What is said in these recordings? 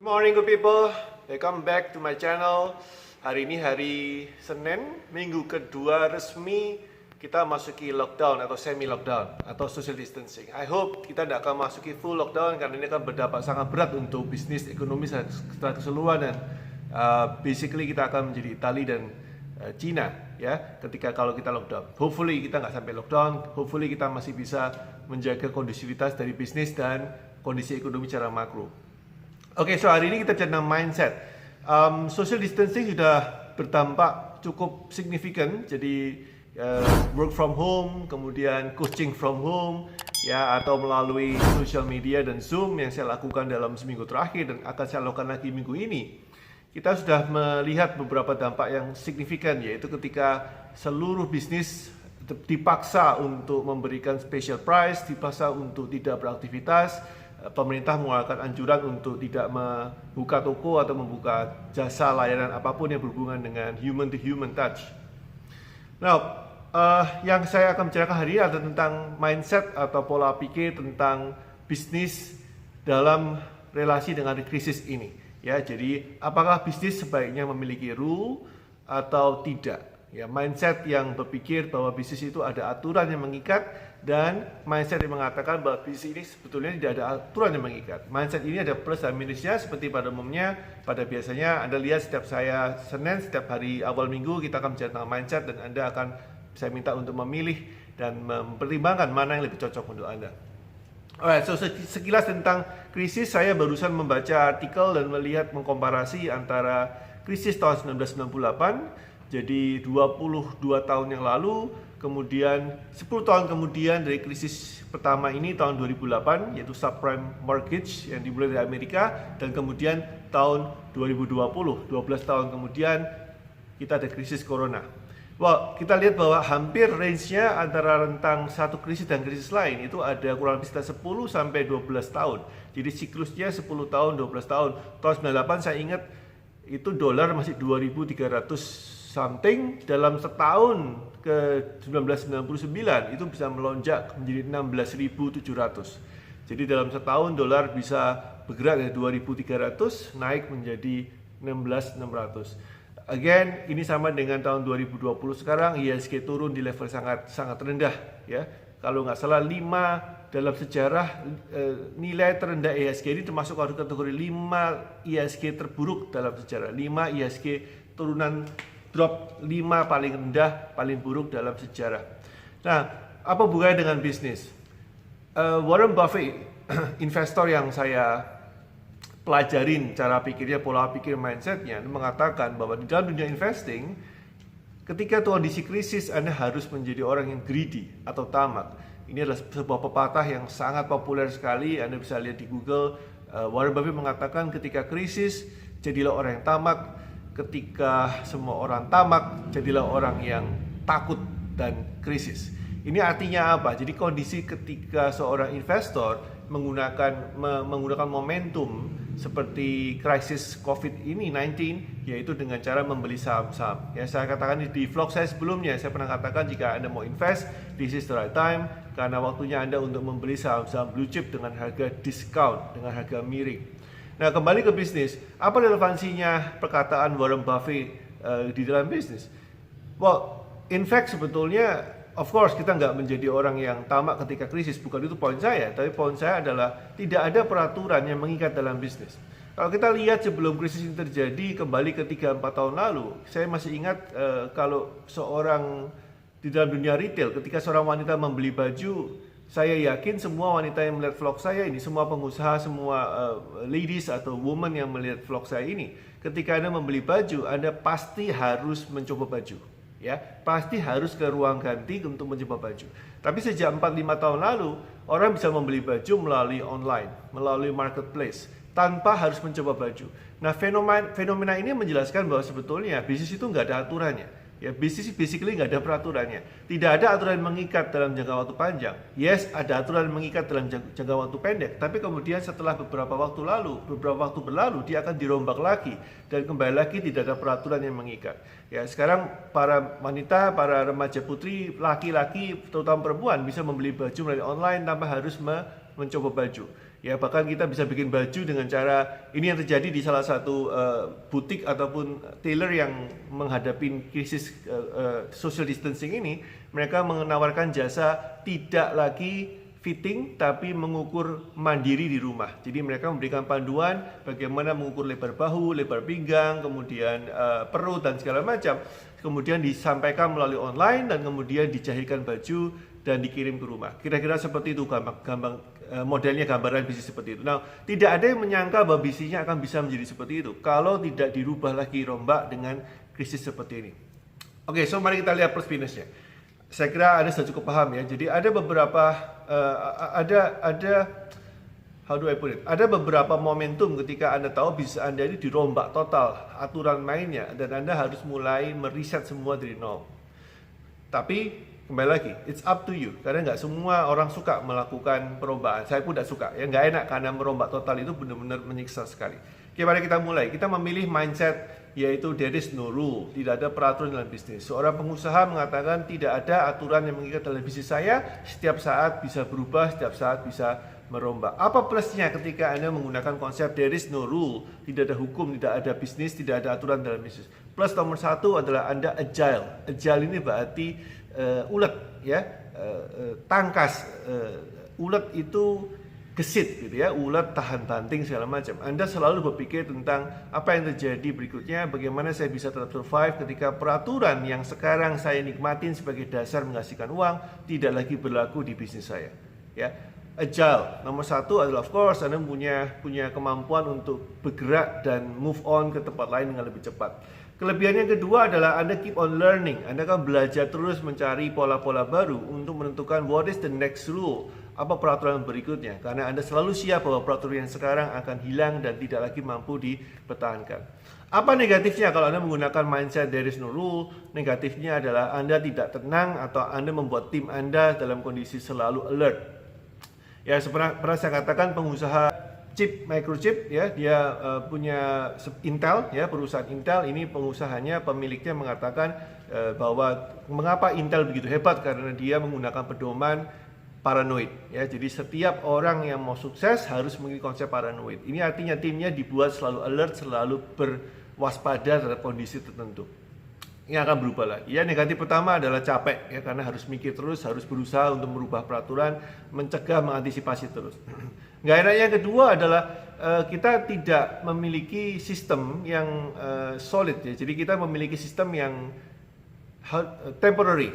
Good morning good people, welcome back to my channel. Hari ini hari Senin, minggu kedua resmi kita masuki lockdown atau semi lockdown atau social distancing. I hope kita tidak akan masuki full lockdown karena ini akan berdampak sangat berat untuk bisnis ekonomi secara keseluruhan dan basically kita akan menjadi Italia dan Cina ya ketika kalau kita lockdown. Hopefully kita nggak sampai lockdown, hopefully kita masih bisa menjaga kondusivitas dari bisnis dan kondisi ekonomi secara makro. Oke, so hari ini kita bicara tentang mindset. Social distancing sudah berdampak cukup signifikan. Jadi work from home, kemudian coaching from home, ya atau melalui social media dan Zoom yang saya lakukan dalam seminggu terakhir dan akan saya lakukan lagi minggu ini. Kita sudah melihat beberapa dampak yang signifikan, yaitu ketika seluruh bisnis dipaksa untuk memberikan special price, dipaksa untuk tidak beraktivitas. Pemerintah mengeluarkan anjuran untuk tidak membuka toko atau membuka jasa layanan apapun yang berhubungan dengan human to human touch. Now, yang saya akan bicarakan hari ini adalah tentang mindset atau pola pikir tentang bisnis dalam relasi dengan krisis ini. Ya, jadi apakah bisnis sebaiknya memiliki rule atau tidak? Ya, mindset yang berpikir bahwa bisnis itu ada aturan yang mengikat dan mindset yang mengatakan bahwa bisnis ini sebetulnya tidak ada aturan yang mengikat. Mindset ini ada plus dan minusnya seperti pada umumnya. Pada biasanya Anda lihat setiap saya Senin, setiap hari awal minggu kita akan bicara tentang mindset dan Anda akan saya minta untuk memilih dan mempertimbangkan mana yang lebih cocok untuk Anda. Alright, so sekilas tentang krisis, saya barusan membaca artikel dan melihat mengkomparasi antara krisis tahun 1998, jadi 22 tahun yang lalu, kemudian 10 tahun kemudian dari krisis pertama ini tahun 2008, yaitu subprime mortgage yang dimulai dari Amerika, dan kemudian tahun 2020, 12 tahun kemudian kita ada krisis corona. Well, kita lihat bahwa hampir range-nya antara rentang satu krisis dan krisis lain itu ada kurang lebih sekitar 10 sampai 12 tahun. Jadi siklusnya 10 tahun, 12 tahun. Tahun 98 saya ingat itu dolar masih 2.300 something, dalam setahun ke 1999 itu bisa melonjak menjadi 16.700. Jadi dalam setahun dolar bisa bergerak dari 2.300 naik menjadi 16.600. Again, ini sama dengan tahun 2020 sekarang, IHSG turun di level sangat rendah ya. Kalau nggak salah 5 dalam sejarah nilai terendah IHSG ini termasuk kategori 5 IHSG terburuk dalam sejarah. 5 IHSG turunan drop 5 paling rendah, paling buruk dalam sejarah. Nah, apa hubungannya dengan bisnis? Warren Buffett, investor yang saya pelajarin cara pikirnya, pola pikir mindsetnya, mengatakan bahwa di dalam dunia investing, ketika kondisi krisis Anda harus menjadi orang yang greedy atau tamak. Ini adalah sebuah pepatah yang sangat populer sekali, Anda bisa lihat di Google. Warren Buffett mengatakan ketika krisis, jadilah orang yang tamak. Ketika semua orang tamak, jadilah orang yang takut dan krisis. Ini artinya apa? Jadi kondisi ketika seorang investor menggunakan momentum seperti krisis COVID-19, yaitu dengan cara membeli saham-saham. Ya, saya katakan di vlog saya sebelumnya, saya pernah katakan jika Anda mau invest, this is the right time, karena waktunya Anda untuk membeli saham-saham blue chip dengan harga discount, dengan harga miring. Nah, kembali ke bisnis, apa relevansinya perkataan Warren Buffett di dalam bisnis? Well, in fact sebetulnya of course kita nggak menjadi orang yang tamak ketika krisis, bukan itu poin saya. Tapi poin saya adalah tidak ada peraturan yang mengikat dalam bisnis. Kalau kita lihat sebelum krisis ini terjadi, kembali ke 3-4 tahun lalu, saya masih ingat kalau seorang di dalam dunia retail, ketika seorang wanita membeli baju, saya yakin semua wanita yang melihat vlog saya ini, semua pengusaha, semua ladies atau woman yang melihat vlog saya ini, ketika Anda membeli baju, Anda pasti harus mencoba baju. Ya, pasti harus ke ruang ganti untuk mencoba baju. Tapi sejak 4-5 tahun lalu, orang bisa membeli baju melalui online, melalui marketplace, tanpa harus mencoba baju. Nah, fenomena ini menjelaskan bahwa sebetulnya bisnis itu nggak ada aturannya. Ya, bisnis basically nggak ada peraturannya. Tidak ada aturan yang mengikat dalam jangka waktu panjang. Yes, ada aturan yang mengikat dalam jangka waktu pendek. Tapi kemudian setelah beberapa waktu berlalu, dia akan dirombak lagi dan kembali lagi tidak ada peraturan yang mengikat. Ya, sekarang para wanita, para remaja putri, laki-laki, terutama perempuan bisa membeli baju melalui online tanpa harus mencoba baju. Ya, bahkan kita bisa bikin baju dengan cara ini yang terjadi di salah satu butik ataupun tailor yang menghadapi krisis social distancing ini. Mereka menawarkan jasa tidak lagi fitting tapi mengukur mandiri di rumah. Jadi mereka memberikan panduan bagaimana mengukur lebar bahu, lebar pinggang, kemudian perut dan segala macam. Kemudian disampaikan melalui online dan kemudian dijahitkan baju dan dikirim ke rumah. Kira-kira seperti itu gampang modelnya, gambaran bisnis seperti itu. Nah, tidak ada yang menyangka bahwa bisnisnya akan bisa menjadi seperti itu kalau tidak dirubah lagi rombak dengan krisis seperti ini. Oke, so mari kita lihat plus minusnya. Saya kira Anda sudah cukup paham ya. Jadi ada beberapa how do I put it? Ada beberapa momentum ketika Anda tahu bisnis Anda ini dirombak total aturan mainnya dan Anda harus mulai meriset semua dari nol. Tapi kembali lagi, it's up to you. Karena nggak semua orang suka melakukan perubahan. Saya pun tidak suka. Ya, nggak enak karena merombak total itu benar-benar menyiksa sekali. Oke, mari kita mulai. Kita memilih mindset yaitu there is no rule. Tidak ada peraturan dalam bisnis. Seorang pengusaha mengatakan tidak ada aturan yang mengikat dalam bisnis saya. Setiap saat bisa berubah, setiap saat bisa merombak. Apa plusnya ketika Anda menggunakan konsep there is no rule? Tidak ada hukum, tidak ada bisnis, tidak ada aturan dalam bisnis. Plus nomor satu adalah Anda agile. Agile ini berarti ulet, ya, tangkas. Ulet itu gesit gitu ya, ulet tahan banting segala macam. Anda selalu berpikir tentang apa yang terjadi berikutnya, bagaimana saya bisa tetap survive ketika peraturan yang sekarang saya nikmatin sebagai dasar menghasilkan uang tidak lagi berlaku di bisnis saya. Ya, agile nomor satu adalah of course Anda punya kemampuan untuk bergerak dan move on ke tempat lain dengan lebih cepat. Kelebihan yang kedua adalah Anda keep on learning. Anda akan belajar terus mencari pola-pola baru untuk menentukan what is the next rule. Apa peraturan berikutnya? Karena Anda selalu siap bahwa peraturan yang sekarang akan hilang dan tidak lagi mampu dipertahankan. Apa negatifnya kalau Anda menggunakan mindset there is no rule? Negatifnya adalah Anda tidak tenang atau Anda membuat tim Anda dalam kondisi selalu alert. Ya, pernah saya katakan pengusaha chip microchip ya, dia punya Intel ya, perusahaan Intel ini pengusahanya, pemiliknya mengatakan bahwa mengapa Intel begitu hebat karena dia menggunakan pedoman paranoid ya. Jadi setiap orang yang mau sukses harus mengikuti konsep paranoid. Ini artinya timnya dibuat selalu alert, selalu berwaspada terhadap kondisi tertentu. Ini akan berubah lagi. Ya, negatif pertama adalah capek ya, karena harus mikir terus, harus berusaha untuk merubah peraturan, mencegah, mengantisipasi terus. Nggak enaknya yang kedua adalah kita tidak memiliki sistem yang solid ya. Jadi kita memiliki sistem yang temporary.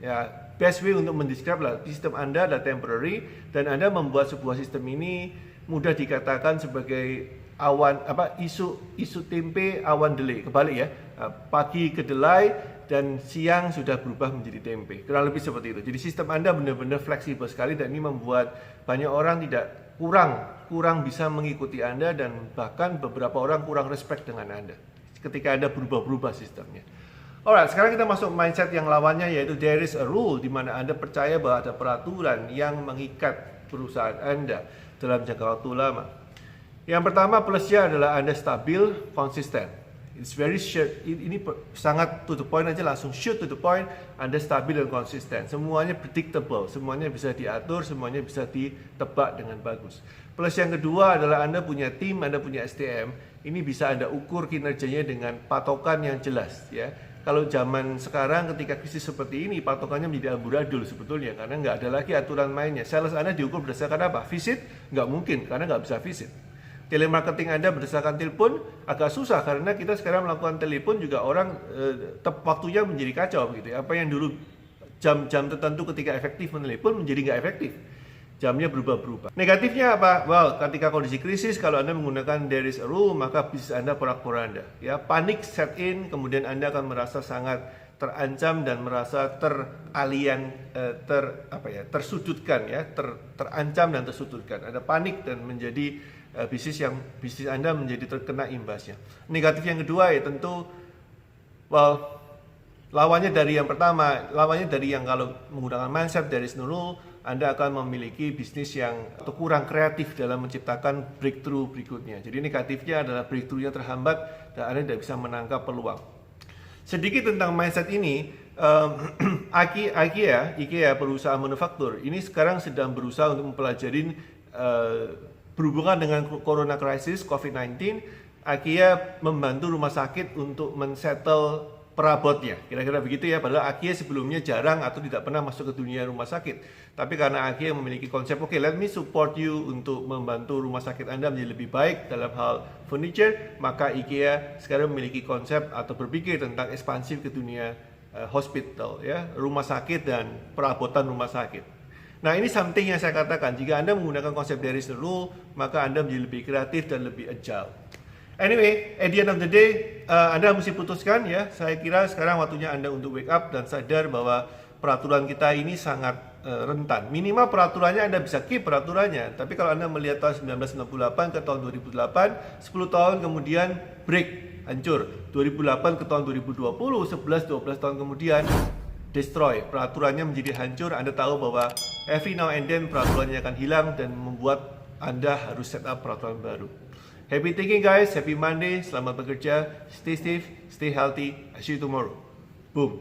Ya, best way untuk mendeskripsikan sistem Anda adalah temporary dan Anda membuat sebuah sistem ini mudah dikatakan sebagai isu tempe awan delay, kebalik ya. Pagi kedelai dan siang sudah berubah menjadi tempe. Kurang lebih seperti itu. Jadi sistem Anda benar-benar fleksibel sekali dan ini membuat banyak orang kurang bisa mengikuti Anda dan bahkan beberapa orang kurang respect dengan Anda ketika Anda berubah-berubah sistemnya. Alright, sekarang kita masuk mindset yang lawannya yaitu there is a rule, di mana Anda percaya bahwa ada peraturan yang mengikat perusahaan Anda dalam jangka waktu lama. Yang pertama plusnya adalah Anda stabil, konsisten. It's very short. Ini sangat to the point aja, langsung shoot to the point. Anda stabil dan konsisten. Semuanya predictable, semuanya bisa diatur, semuanya bisa ditebak dengan bagus. Plus yang kedua adalah Anda punya tim, Anda punya SDM. Ini bisa Anda ukur kinerjanya dengan patokan yang jelas ya. Kalau zaman sekarang ketika krisis seperti ini, patokannya menjadi amburadul sebetulnya karena nggak ada lagi aturan mainnya. Sales Anda diukur berdasarkan apa? Visit? Nggak mungkin karena nggak bisa visit. Telemarketing Anda berdasarkan telepon agak susah karena kita sekarang melakukan telepon juga orang waktunya menjadi kacau gitu ya. Apa yang dulu jam-jam tertentu ketika efektif menelepon menjadi nggak efektif. Jamnya berubah-berubah. Negatifnya apa? Well, ketika kondisi krisis kalau Anda menggunakan there is a rule maka bisnis Anda porak-poranda. Ya, panik set in, kemudian Anda akan merasa sangat terancam dan merasa tersudutkan ya, terancam dan tersudutkan. Ada panik dan menjadi bisnis Anda menjadi terkena imbasnya. Negatif yang kedua ya tentu lawannya dari yang pertama, lawannya dari yang kalau menggunakan mindset there is no rule, Anda akan memiliki bisnis yang kurang kreatif dalam menciptakan breakthrough berikutnya. Jadi negatifnya adalah breakthrough-nya terhambat dan Anda tidak bisa menangkap peluang. Sedikit tentang mindset ini, IKEA perusahaan manufaktur ini sekarang sedang berusaha untuk mempelajari berhubungan dengan Corona Crisis COVID-19, IKEA membantu rumah sakit untuk men-settle perabotnya, kira-kira begitu ya. Padahal IKEA sebelumnya jarang atau tidak pernah masuk ke dunia rumah sakit. Tapi karena IKEA memiliki konsep, oke, let me support you untuk membantu rumah sakit Anda menjadi lebih baik dalam hal furniture, maka IKEA sekarang memiliki konsep atau berpikir tentang ekspansif ke dunia hospital, ya, rumah sakit dan perabotan rumah sakit. Nah, ini something yang saya katakan, jika Anda menggunakan konsep there is no rule, maka Anda menjadi lebih kreatif dan lebih agile. Anyway, at the end of the day, Anda mesti putuskan ya. Saya kira sekarang waktunya Anda untuk wake up dan sadar bahwa peraturan kita ini sangat rentan. Minimal peraturannya Anda bisa keep peraturannya. Tapi kalau Anda melihat tahun 1998 ke tahun 2008, 10 tahun kemudian break, hancur. 2008 ke tahun 2020, 11-12 tahun kemudian destroy. Peraturannya menjadi hancur. Anda tahu bahwa every now and then peraturannya akan hilang dan membuat Anda harus set up peraturan baru. Happy thinking guys, happy Monday, selamat bekerja, stay safe, stay healthy, I see you tomorrow. Boom.